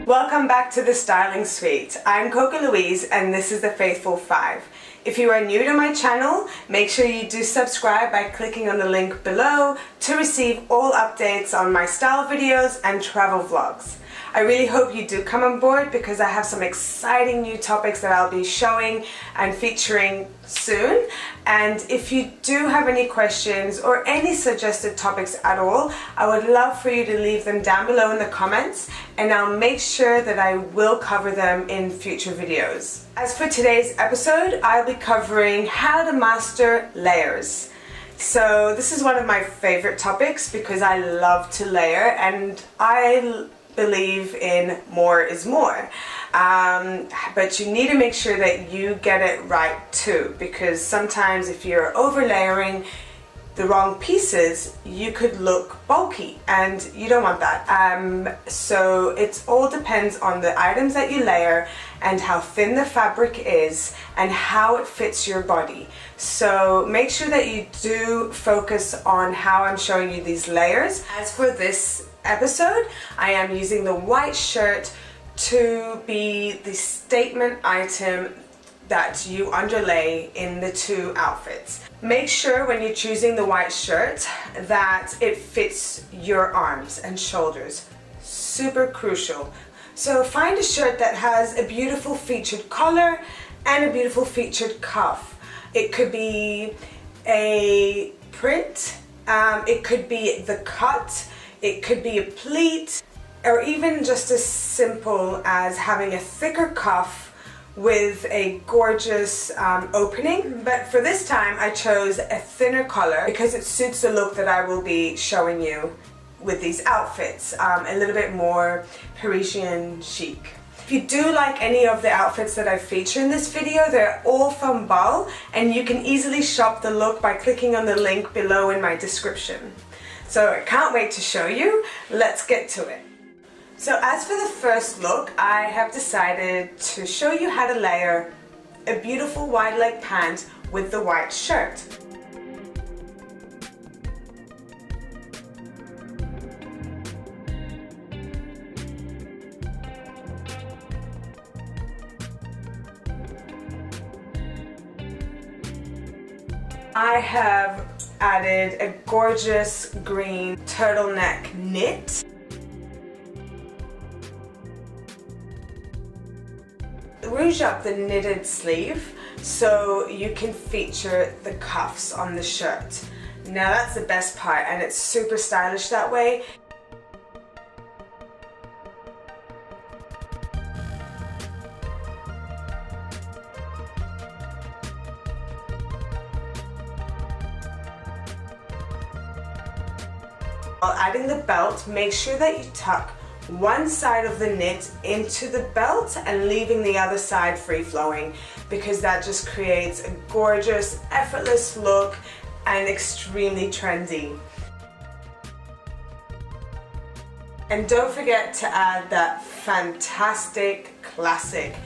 Welcome back to the Styling Suite. I'm Coco Louise and this is the Faithful 5. If you are new to my channel, make sure you do subscribe by clicking on the link below to receive all updates on my style videos and travel vlogs. I really hope you do come on board because I have some exciting new topics that I'll be showing and featuring soon. And if you do have any questions or any suggested topics at all, I would love for you to leave them down below in the comments and I'll make sure that I will cover them in future videos. As for today's episode, I'll be covering how to master layers. So this is one of my favorite topics because I love to layer and I believe in more is more. But you need to make sure that you get it right too, because sometimes if you're over layering the wrong pieces, you could look bulky and you don't want that. So it all depends on the items that you layer and how thin the fabric is and how it fits your body. So make sure that you do focus on how I'm showing you these layers. As for this episode, I am using the white shirt to be the statement item that you underlay in the two outfits. Make sure when you're choosing the white shirt that it fits your arms and shoulders. Super crucial. So find a shirt that has a beautiful featured collar and a beautiful featured cuff. It could be a print, it could be the cut, it could be a pleat, or even just as simple as having a thicker cuff with a gorgeous opening. But for this time I chose a thinner collar because it suits the look that I will be showing you with these outfits, a little bit more Parisian chic. If you do like any of the outfits that I feature in this video, they're all from Bal and you can easily shop the look by clicking on the link below in my description. So I can't wait to show you. Let's get to it. So as for the first look, I have decided to show you how to layer a beautiful wide leg pant with the white shirt. I have added a gorgeous green turtleneck knit. Rouge up the knitted sleeve so you can feature the cuffs on the shirt. Now that's the best part and it's super stylish that way. While adding the belt, make sure that you tuck one side of the knit into the belt and leaving the other side free-flowing, because that just creates a gorgeous, effortless look and extremely trendy. And don't forget to add that fantastic classic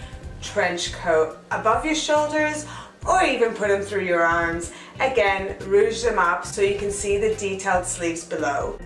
trench coat above your shoulders or even put them through your arms. Again, rouge them up so you can see the detailed sleeves below.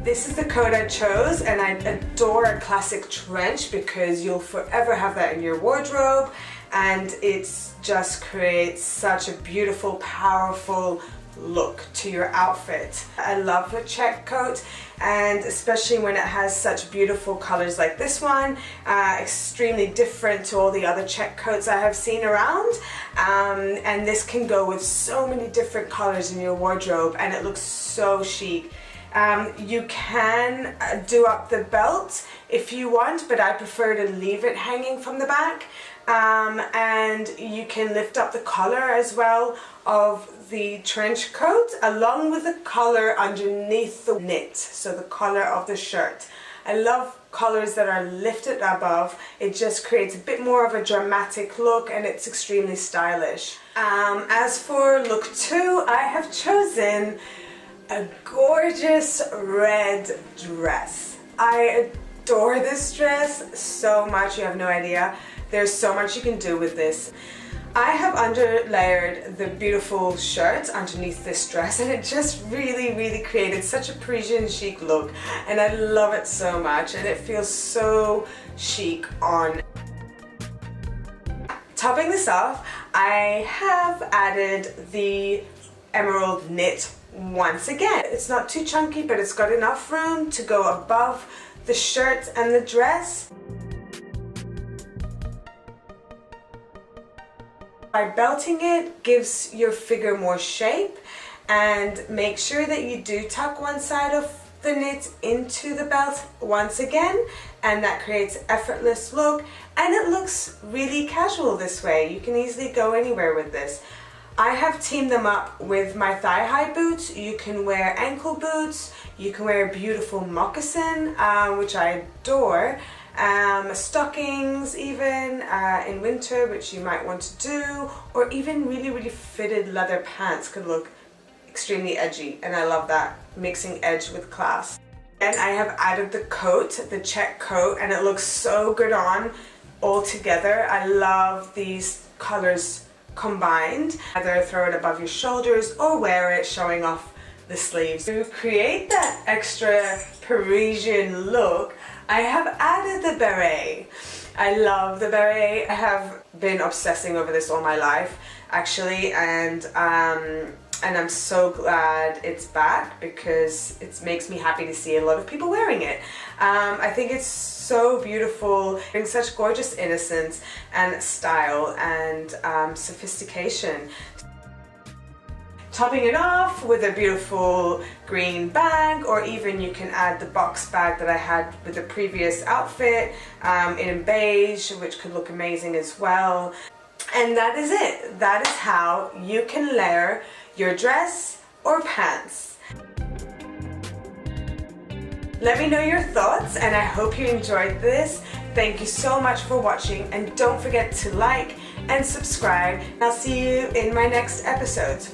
This is the coat I chose and I adore a classic trench because you'll forever have that in your wardrobe and it just creates such a beautiful, powerful look to your outfit. I love a check coat, and especially when it has such beautiful colors like this one, extremely different to all the other check coats I have seen around, and this can go with so many different colors in your wardrobe and it looks so chic. You can do up the belt if you want, but I prefer to leave it hanging from the back, and you can lift up the collar as well of the trench coat along with the collar underneath the knit, so the collar of the shirt. I love collars that are lifted above. It just creates a bit more of a dramatic look and it's extremely stylish. As for look 2, I have chosen a gorgeous red dress. I adore this dress so much, you have no idea. There's so much you can do with this. I have underlayered the beautiful shirt underneath this dress, and it just really created such a Parisian chic look, and I love it so much, and it feels so chic on. Topping this off, I have added the emerald knit once again. It's not too chunky, but it's got enough room to go above the shirt and the dress. By belting it gives your figure more shape, and make sure that you do tuck one side of the knit into the belt once again, and that creates an effortless look, and it looks really casual this way. You can easily go anywhere with this. I have teamed them up with my thigh-high boots. You can wear ankle boots, you can wear a beautiful moccasin, which I adore, stockings even in winter, which you might want to do, or even really fitted leather pants could look extremely edgy, and I love that, mixing edge with class. And I have added the coat, the check coat, and it looks so good on all together. I love these colors combined. Either throw it above your shoulders or wear it showing off the sleeves. To create that extra Parisian look, I have added the beret. I love the beret. I have been obsessing over this all my life actually, and I'm so glad it's back because it makes me happy to see a lot of people wearing it. I think it's so beautiful, having such gorgeous innocence and style and sophistication. Topping it off with a beautiful green bag, or even you can add the box bag that I had with the previous outfit in beige, which could look amazing as well. And that is it. That is how you can layer your dress or pants. Let me know your thoughts, and I hope you enjoyed this. Thank you so much for watching, and don't forget to like and subscribe. I'll see you in my next episode.